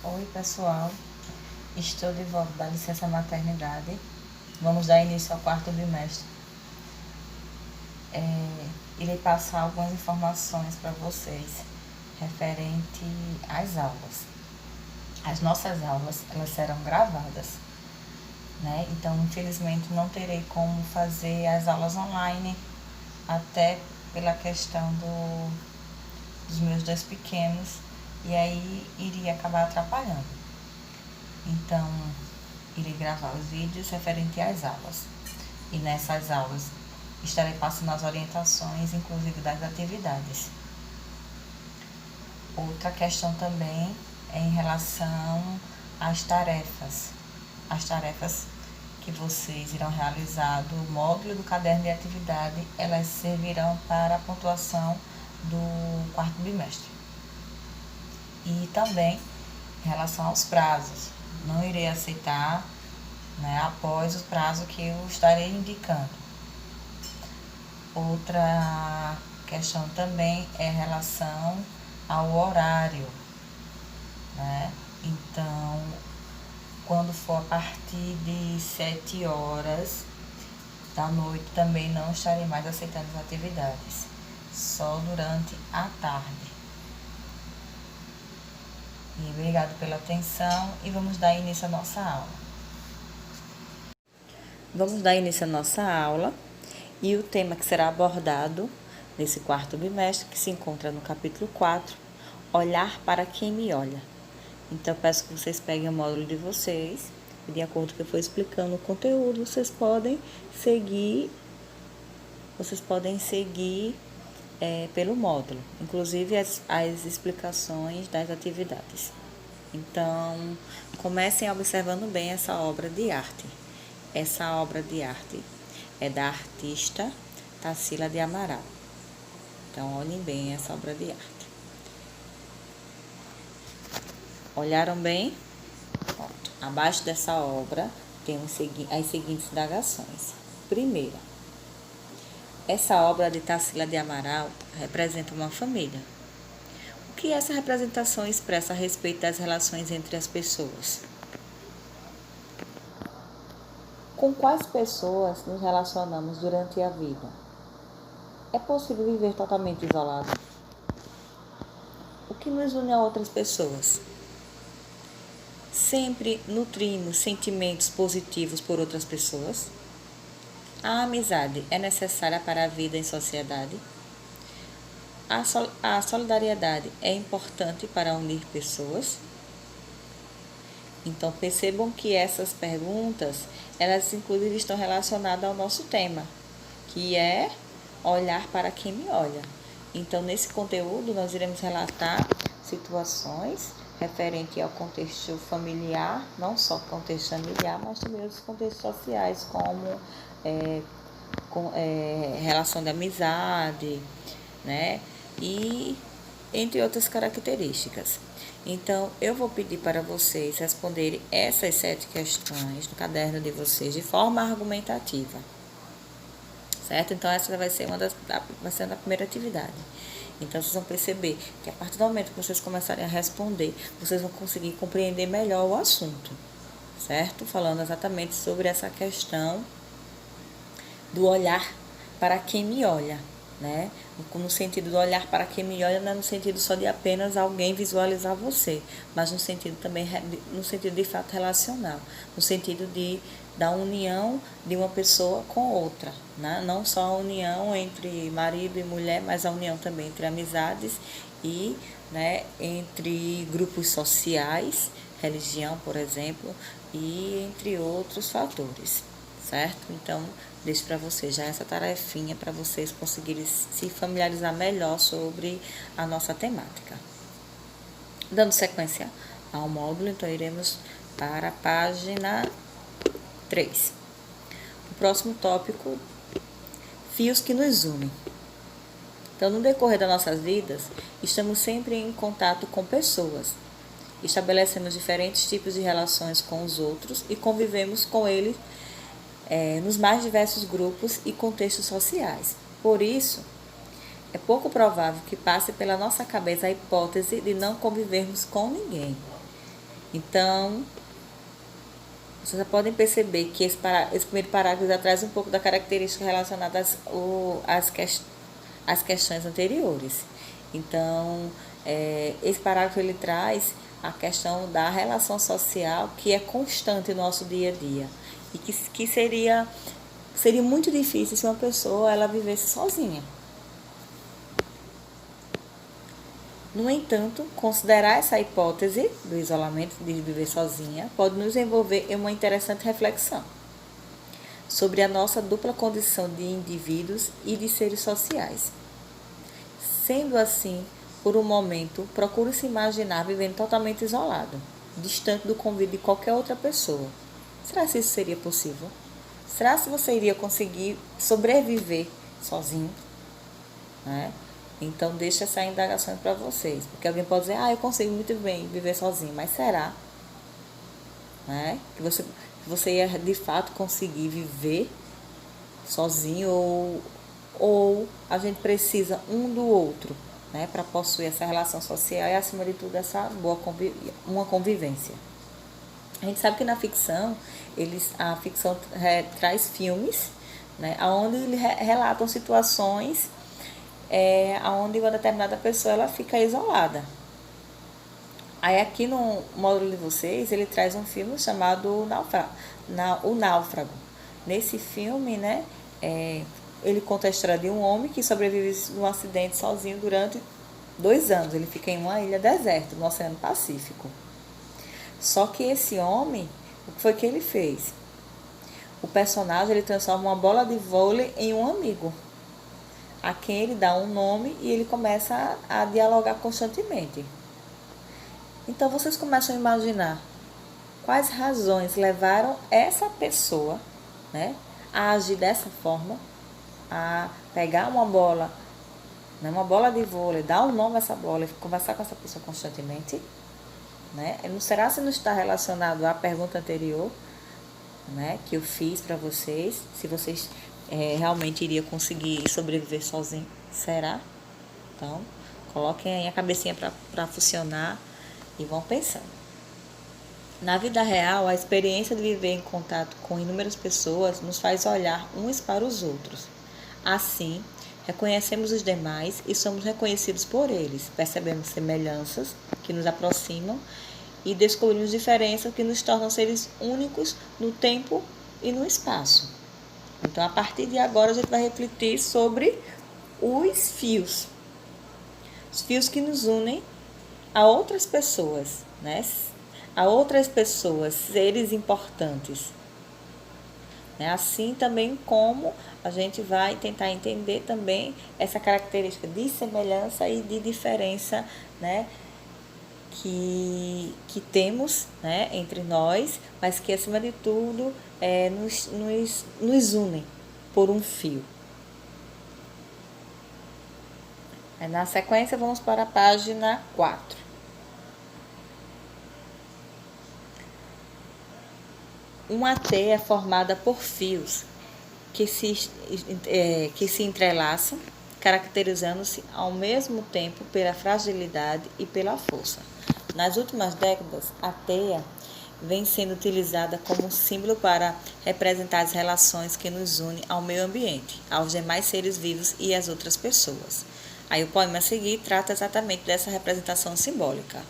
Oi, pessoal. Estou de volta da licença maternidade. Vamos dar início ao quarto bimestre. Irei passar algumas informações para vocês referente às aulas. As nossas aulas, elas serão gravadas, né? Então, infelizmente, não terei como fazer as aulas online, até pela questão dos meus dois pequenos, e aí iria acabar atrapalhando. Então, irei gravar os vídeos referente às aulas. E nessas aulas estarei passando as orientações, inclusive das atividades. Outra questão também é em relação às tarefas. As tarefas que vocês irão realizar do módulo do caderno de atividade, elas servirão para a pontuação do quarto bimestre. E também em relação aos prazos, não irei aceitar, né, após o prazo que eu estarei indicando. Outra questão também é em relação ao horário, né? Então, quando for a partir de 7 horas da noite, também não estarei mais aceitando as atividades, só durante a tarde. E obrigado pela atenção e vamos dar início à nossa aula. Vamos dar início à nossa aula e o tema que será abordado nesse quarto bimestre, que se encontra no capítulo 4, Olhar para quem me olha. Então, peço que vocês peguem o módulo de vocês e, de acordo com o que eu for explicando o conteúdo, vocês podem seguir pelo módulo, inclusive as explicações das atividades. Então, comecem observando bem essa obra de arte. Essa obra de arte é da artista Tarsila de Amaral. Então, olhem bem essa obra de arte. Olharam bem? Pronto. Abaixo dessa obra tem as seguintes indagações. Primeira, essa obra de Tarsila de Amaral representa uma família. O que essa representação expressa a respeito das relações entre as pessoas? Com quais pessoas nos relacionamos durante a vida? É possível viver totalmente isolado? O que nos une a outras pessoas? Sempre nutrimos sentimentos positivos por outras pessoas? A amizade é necessária para a vida em sociedade? A solidariedade é importante para unir pessoas? Então, percebam que essas perguntas, elas inclusive estão relacionadas ao nosso tema, que é olhar para quem me olha. Então, nesse conteúdo, nós iremos relatar situações referente ao contexto familiar, não só contexto familiar, mas também os contextos sociais, como relação de amizade, né? E entre outras características. Então, eu vou pedir para vocês responderem essas 7 questões no caderno de vocês de forma argumentativa, certo? Então, essa vai ser a primeira atividade. Então, vocês vão perceber que a partir do momento que vocês começarem a responder, vocês vão conseguir compreender melhor o assunto, certo? Falando exatamente sobre essa questão do olhar para quem me olha, né? No sentido do olhar para quem me olha, não é no sentido só de apenas alguém visualizar você, mas no sentido também, no sentido de fato relacional, no sentido da união de uma pessoa com outra, né? Não só a união entre marido e mulher, mas a união também entre amizades e, né, entre grupos sociais, religião, por exemplo, e entre outros fatores, certo? Então, deixo para vocês já essa tarefinha para vocês conseguirem se familiarizar melhor sobre a nossa temática. Dando sequência ao módulo, então iremos para a página 3. O próximo tópico, fios que nos unem. Então, no decorrer das nossas vidas, estamos sempre em contato com pessoas. Estabelecemos diferentes tipos de relações com os outros e convivemos com eles nos mais diversos grupos e contextos sociais. Por isso, é pouco provável que passe pela nossa cabeça a hipótese de não convivermos com ninguém. Então, vocês já podem perceber que esse primeiro parágrafo já traz um pouco da característica relacionada às questões anteriores. Então, esse parágrafo ele traz a questão da relação social que é constante no nosso dia a dia e que seria muito difícil se uma pessoa ela vivesse sozinha. No entanto, considerar essa hipótese do isolamento de viver sozinha pode nos envolver em uma interessante reflexão sobre a nossa dupla condição de indivíduos e de seres sociais. Sendo assim, por um momento, procure se imaginar vivendo totalmente isolado, distante do convívio de qualquer outra pessoa. Será que isso seria possível? Será que você iria conseguir sobreviver sozinho? Né? Então, deixa essa indagação para vocês. Porque alguém pode dizer, eu consigo muito bem viver sozinho. Mas será? Né? Que você ia, de fato, conseguir viver sozinho? Ou a gente precisa um do outro, né? Para possuir essa relação social e, acima de tudo, essa uma convivência. A gente sabe que na ficção, a ficção traz filmes, né? Onde eles relatam situações onde uma determinada pessoa ela fica isolada. Aí aqui no módulo de vocês, ele traz um filme chamado O Náufrago. Nesse filme, né, ele conta a história de um homem que sobrevive num acidente sozinho durante 2 anos. Ele fica em uma ilha deserta, no Oceano Pacífico. Só que esse homem, o que foi que ele fez? O personagem ele transforma uma bola de vôlei em um amigo, a quem ele dá um nome e ele começa a dialogar constantemente. Então, vocês começam a imaginar quais razões levaram essa pessoa, né, a agir dessa forma, a pegar uma bola de vôlei, dar um nome a essa bola e conversar com essa pessoa constantemente. Né? Não será se não está relacionado à pergunta anterior, né, que eu fiz para vocês, se vocês realmente iriam conseguir sobreviver sozinho? Será? Então, coloquem aí a cabecinha para funcionar e vão pensando. Na vida real, a experiência de viver em contato com inúmeras pessoas nos faz olhar uns para os outros. Assim, reconhecemos os demais e somos reconhecidos por eles. Percebemos semelhanças que nos aproximam e descobrimos diferenças que nos tornam seres únicos no tempo e no espaço. Então, a partir de agora, a gente vai refletir sobre os fios. Os fios que nos unem a outras pessoas, né? A outras pessoas, seres importantes. Assim também como a gente vai tentar entender também essa característica de semelhança e de diferença, né, que temos, né, entre nós, mas que acima de tudo nos unem por um fio. Na sequência, vamos para a página 4. Uma teia é formada por fios que se entrelaçam, caracterizando-se ao mesmo tempo pela fragilidade e pela força. Nas últimas décadas, a teia vem sendo utilizada como símbolo para representar as relações que nos unem ao meio ambiente, aos demais seres vivos e às outras pessoas. Aí o poema a seguir trata exatamente dessa representação simbólica.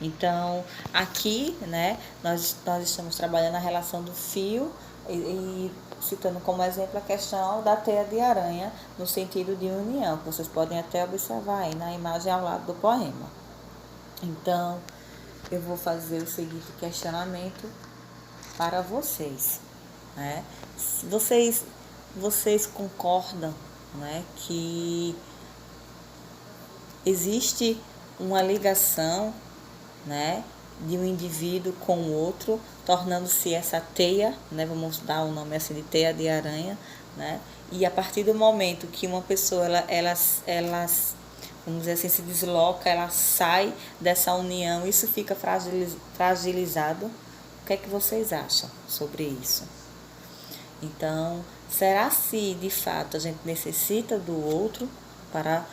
Então, aqui, né, nós estamos trabalhando a relação do fio e citando como exemplo a questão da teia de aranha no sentido de união, que vocês podem até observar aí na imagem ao lado do poema. Então, eu vou fazer o seguinte questionamento para vocês, né? Vocês concordam, né, que existe uma ligação, né, de um indivíduo com o outro, tornando-se essa teia, né, vamos dar o nome assim de teia de aranha, né, e a partir do momento que uma pessoa ela vamos dizer assim, se desloca, ela sai dessa união, isso fica fragilizado. O que é que vocês acham sobre isso? Então, será se de fato a gente necessita do outro para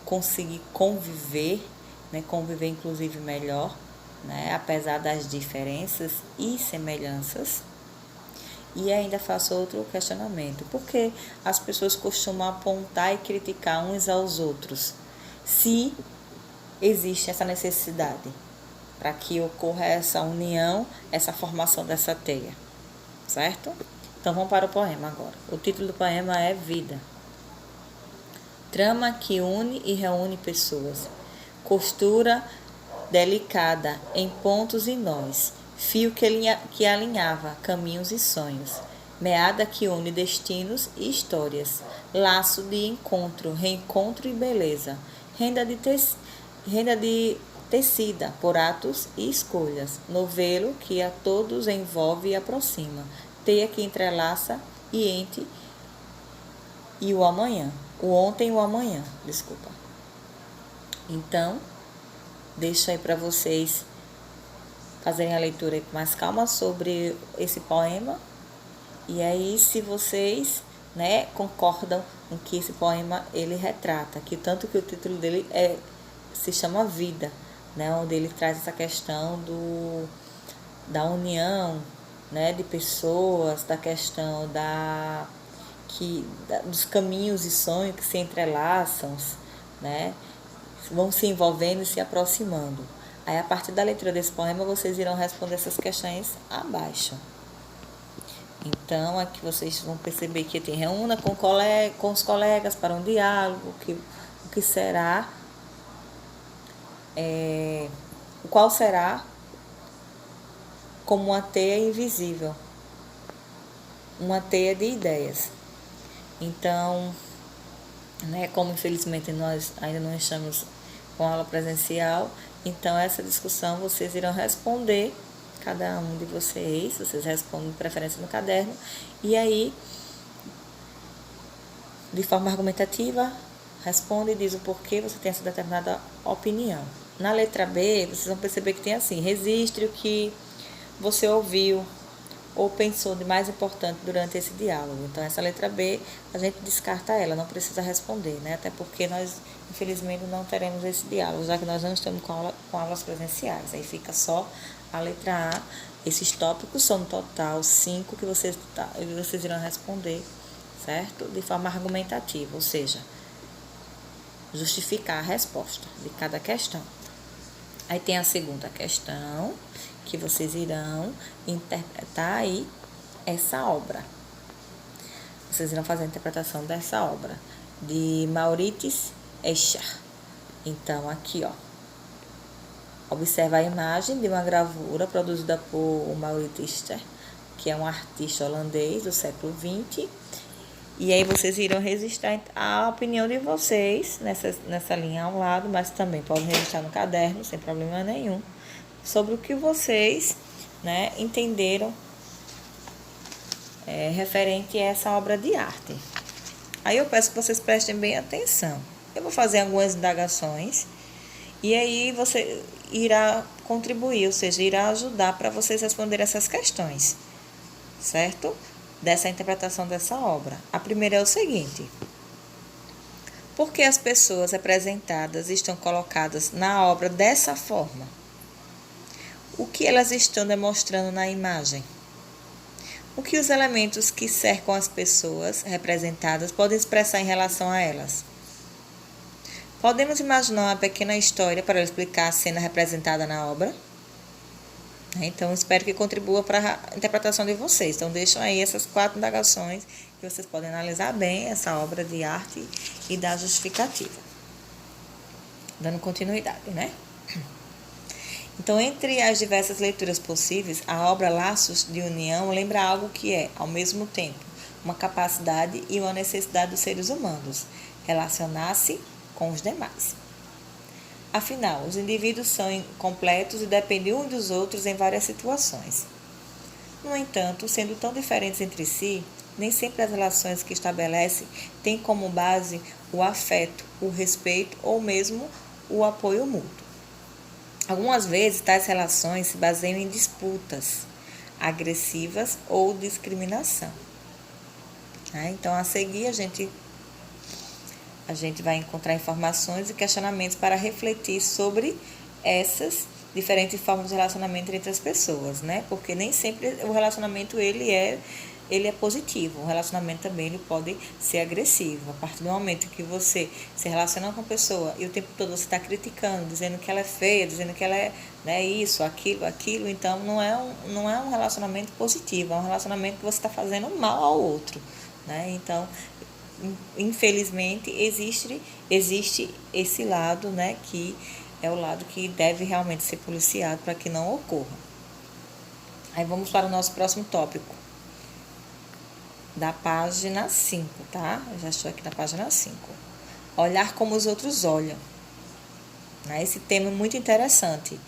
conseguir conviver, né, conviver inclusive melhor? né? Apesar das diferenças e semelhanças. E ainda faço outro questionamento. Por que as pessoas costumam apontar e criticar uns aos outros? Se existe essa necessidade para que ocorra essa união, essa formação dessa teia, certo? Então vamos para o poema agora. O título do poema é Vida. Trama que une e reúne pessoas, costura delicada em pontos e nós, fio que alinhava caminhos e sonhos, meada que une destinos e histórias, laço de encontro, reencontro e beleza, renda de tecida por atos e escolhas, novelo que a todos envolve e aproxima, teia que entrelaça e ente e o amanhã, o ontem e o amanhã, desculpa. Então, deixo aí para vocês fazerem a leitura com mais calma sobre esse poema. E aí, se vocês, né, concordam com que esse poema ele retrata, que tanto que o título dele se chama Vida, né, onde ele traz essa questão da união, né, de pessoas, da questão dos caminhos e sonhos que se entrelaçam, né, vão se envolvendo e se aproximando. Aí, a partir da leitura desse poema, vocês irão responder essas questões abaixo. Então, aqui vocês vão perceber que tem reúna com os colegas para um diálogo, o que será, o qual será como uma teia invisível, uma teia de ideias. Então, né, como infelizmente nós ainda não estamos com aula presencial, então essa discussão vocês irão responder, cada um de vocês respondem de preferência no caderno, e aí, de forma argumentativa, responde e diz o porquê você tem essa determinada opinião. Na letra B, vocês vão perceber que tem assim, registre o que você ouviu ou pensou de mais importante durante esse diálogo. Então, essa letra B, a gente descarta ela, não precisa responder, né? Até porque nós, infelizmente, não teremos esse diálogo, já que nós não estamos com aulas presenciais. Aí fica só a letra A. Esses tópicos são no total 5 que vocês irão responder, certo? De forma argumentativa, ou seja, justificar a resposta de cada questão. Aí tem a segunda questão, que vocês irão interpretar aí essa obra. Vocês irão fazer a interpretação dessa obra, de Maurits Escher. Então, aqui, ó. Observa a imagem de uma gravura produzida por Maurits Escher, que é um artista holandês do século XX. E aí vocês irão registrar a opinião de vocês nessa linha ao lado, mas também podem registrar no caderno, sem problema nenhum, sobre o que vocês, né, entenderam referente a essa obra de arte. Aí eu peço que vocês prestem bem atenção. Eu vou fazer algumas indagações e aí você irá contribuir, ou seja, irá ajudar para vocês responderem essas questões, certo? Dessa interpretação dessa obra. A primeira é o seguinte: por que as pessoas representadas estão colocadas na obra dessa forma? O que elas estão demonstrando na imagem? O que os elementos que cercam as pessoas representadas podem expressar em relação a elas? Podemos imaginar uma pequena história para explicar a cena representada na obra? Então, espero que contribua para a interpretação de vocês. Então, deixam aí essas 4 indagações que vocês podem analisar bem essa obra de arte e dar justificativa. Dando continuidade, né? Então, entre as diversas leituras possíveis, a obra Laços de União lembra algo que é, ao mesmo tempo, uma capacidade e uma necessidade dos seres humanos, relacionar-se com os demais. Afinal, os indivíduos são incompletos e dependem uns dos outros em várias situações. No entanto, sendo tão diferentes entre si, nem sempre as relações que estabelecem têm como base o afeto, o respeito ou mesmo o apoio mútuo. Algumas vezes, tais relações se baseiam em disputas agressivas ou discriminação. Então, a seguir, a gente vai encontrar informações e questionamentos para refletir sobre essas diferentes formas de relacionamento entre as pessoas, né? Porque nem sempre o relacionamento ele é positivo. O relacionamento também ele pode ser agressivo. A partir do momento que você se relaciona com a pessoa e o tempo todo você está criticando, dizendo que ela é feia, dizendo que ela é, né, isso, aquilo, então não é um relacionamento positivo, é um relacionamento que você está fazendo mal ao outro, né? Então, infelizmente, existe esse lado, né, que é o lado que deve realmente ser policiado para que não ocorra. Aí vamos para o nosso próximo tópico, da página 5, tá? Eu já estou aqui na página 5. Olhar como os outros olham. Né? Esse tema é muito interessante.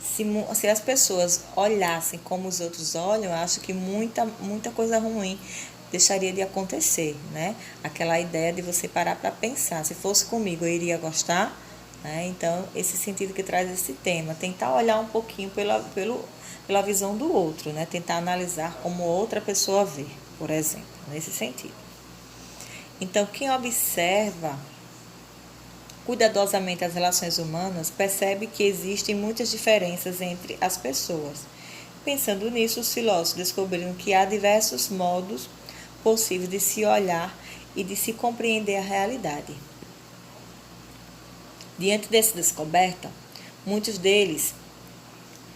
Se as pessoas olhassem como os outros olham, eu acho que muita coisa ruim deixaria de acontecer, né? Aquela ideia de você parar para pensar, se fosse comigo eu iria gostar, né? Então, esse sentido que traz esse tema, tentar olhar um pouquinho pela visão do outro, né? Tentar analisar como outra pessoa vê, por exemplo, nesse sentido. Então, quem observa cuidadosamente as relações humanas percebe que existem muitas diferenças entre as pessoas. Pensando nisso, os filósofos descobriram que há diversos modos possíveis de se olhar e de se compreender a realidade. Diante dessa descoberta, muitos deles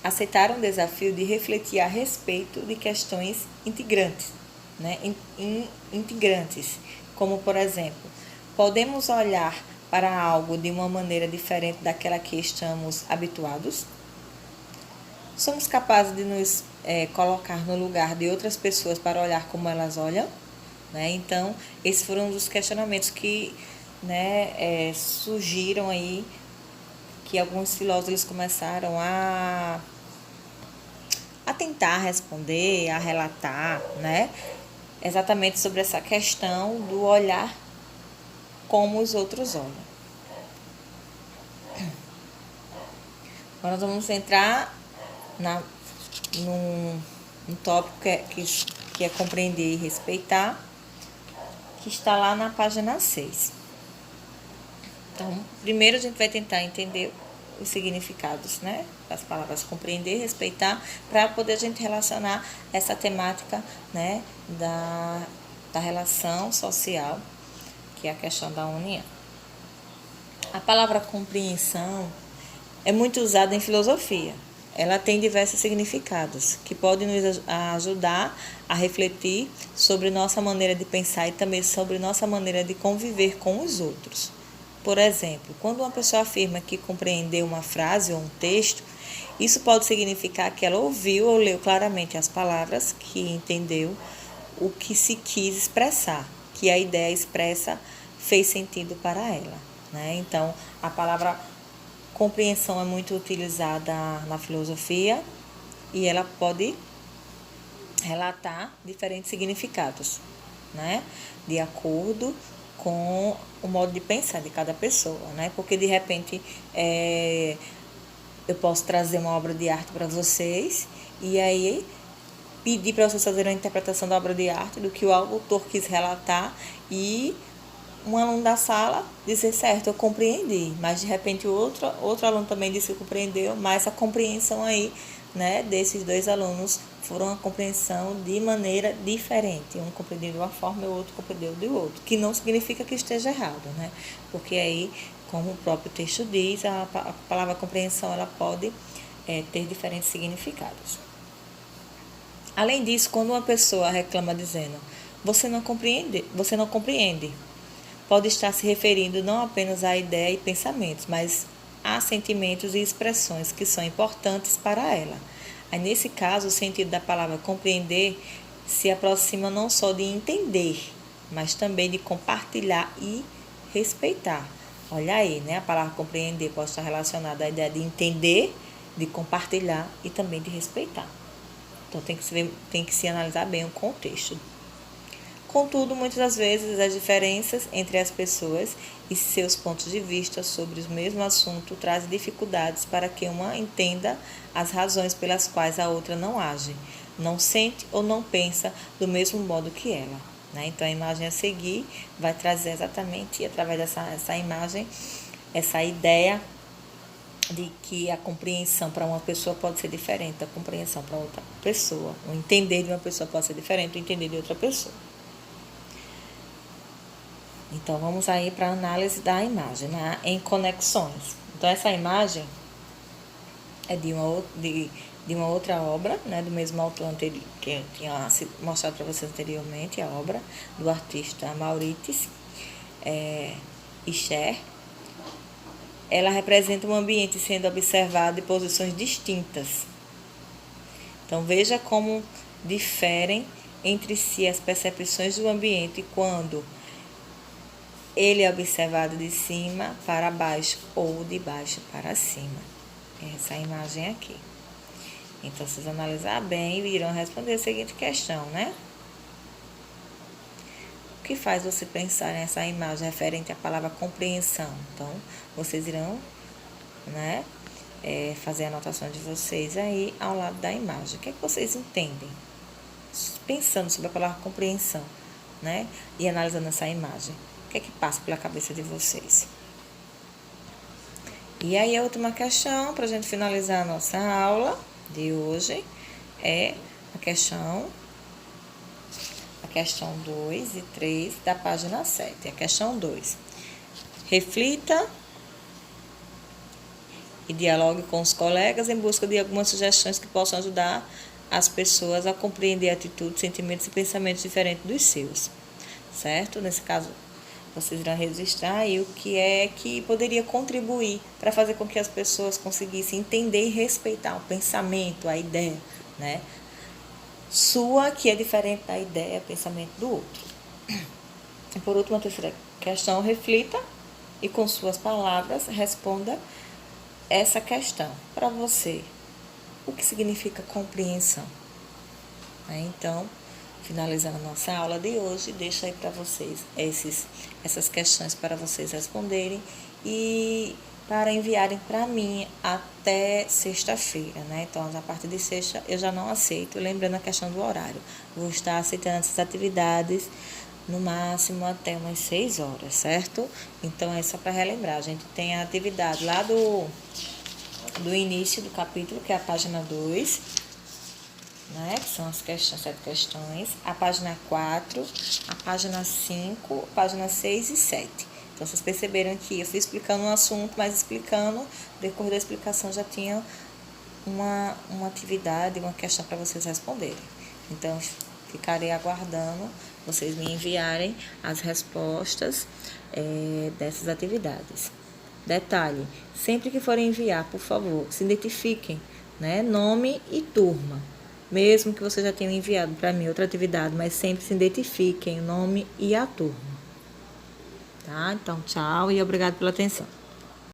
aceitaram o desafio de refletir a respeito de questões integrantes, né? Integrantes, como por exemplo, podemos olhar para algo de uma maneira diferente daquela que estamos habituados? Somos capazes de nos colocar no lugar de outras pessoas para olhar como elas olham? Né? Então, esses foram um dos questionamentos que, né, surgiram aí, que alguns filósofos começaram a tentar responder, a relatar, né? Exatamente sobre essa questão do olhar como os outros olham. Agora nós vamos entrar num tópico que é compreender e respeitar, que está lá na página 6. Então, primeiro a gente vai tentar entender os significados, né, das palavras compreender, respeitar, para poder a gente relacionar essa temática, né, da relação social, que é a questão da união. A palavra compreensão é muito usada em filosofia. Ela tem diversos significados que podem nos ajudar a refletir sobre nossa maneira de pensar e também sobre nossa maneira de conviver com os outros. Por exemplo, quando uma pessoa afirma que compreendeu uma frase ou um texto, isso pode significar que ela ouviu ou leu claramente as palavras, que entendeu o que se quis expressar, que a ideia expressa fez sentido para ela, né? Então, a palavra compreensão é muito utilizada na filosofia e ela pode relatar diferentes significados, né? De acordo com o modo de pensar de cada pessoa, né? Porque de repente eu posso trazer uma obra de arte para vocês e aí pedir para vocês fazerem uma interpretação da obra de arte do que o autor quis relatar e um aluno da sala dizer, certo, eu compreendi, mas de repente outro aluno também disse que compreendeu, mas a compreensão aí, né, desses dois alunos foram uma compreensão de maneira diferente. Um compreendeu de uma forma e o outro compreendeu de outro, que não significa que esteja errado, né? Porque aí, como o próprio texto diz, a palavra compreensão ela pode ter diferentes significados. Além disso, quando uma pessoa reclama dizendo, você não compreende, pode estar se referindo não apenas à ideia e pensamentos, mas a sentimentos e expressões que são importantes para ela. Aí, nesse caso, o sentido da palavra compreender se aproxima não só de entender, mas também de compartilhar e respeitar. Olha aí, né? A palavra compreender pode estar relacionada à ideia de entender, de compartilhar e também de respeitar. Então, tem que se analisar bem o contexto. Contudo, muitas das vezes, as diferenças entre as pessoas e seus pontos de vista sobre o mesmo assunto trazem dificuldades para que uma entenda as razões pelas quais a outra não age, não sente ou não pensa do mesmo modo que ela. Né? Então, a imagem a seguir vai trazer exatamente, através dessa imagem, essa ideia de que a compreensão para uma pessoa pode ser diferente da compreensão para outra pessoa. O entender de uma pessoa pode ser diferente do entender de outra pessoa. Então, vamos aí para a análise da imagem, né? Em conexões. Então, essa imagem é de uma outra obra, né? Do mesmo autor anterior, que eu tinha mostrado para vocês anteriormente, a obra do artista Mauritius Escher. Ela representa um ambiente sendo observado em posições distintas. Então, veja como diferem entre si as percepções do ambiente quando ele é observado de cima para baixo ou de baixo para cima. Essa imagem aqui. Então, vocês analisar bem e irão responder a seguinte questão, né? O que faz você pensar nessa imagem referente à palavra compreensão? Então, vocês irão, né, fazer a anotação de vocês aí ao lado da imagem. O que é que vocês entendem? Pensando sobre a palavra compreensão, né? E analisando essa imagem. O que é que passa pela cabeça de vocês? E aí, a última questão, para a gente finalizar a nossa aula de hoje, é a questão 2 e 3 da página 7. A questão 2. Reflita e dialogue com os colegas em busca de algumas sugestões que possam ajudar as pessoas a compreender atitudes, sentimentos e pensamentos diferentes dos seus. Certo? Nesse caso, vocês irão registrar aí o que é que poderia contribuir para fazer com que as pessoas conseguissem entender e respeitar o pensamento, a ideia, né? Sua, que é diferente da ideia, pensamento do outro. E por último, a terceira questão, reflita e com suas palavras responda essa questão. Para você, o que significa compreensão? Então, finalizando a nossa aula de hoje, deixo aí para vocês essas questões para vocês responderem e para enviarem para mim até sexta-feira, né? Então, a partir de sexta eu já não aceito, lembrando a questão do horário. Vou estar aceitando essas atividades no máximo até umas 6 horas, certo? Então, é só para relembrar. A gente tem a atividade lá do início do capítulo, que é a página 2, né? Que são as questões, 7 questões. A página 4, a página 5, a página 6 e 7. Então, vocês perceberam que eu fui explicando um assunto, mas explicando, no decorrer da explicação já tinha uma atividade, uma questão para vocês responderem. Então, ficarei aguardando vocês me enviarem as respostas dessas atividades. Detalhe, sempre que forem enviar, por favor, se identifiquem, né? Nome e turma. Mesmo que vocês já tenham enviado para mim outra atividade, mas sempre se identifiquem o nome e a turma. Tá? Então, tchau e obrigado pela atenção.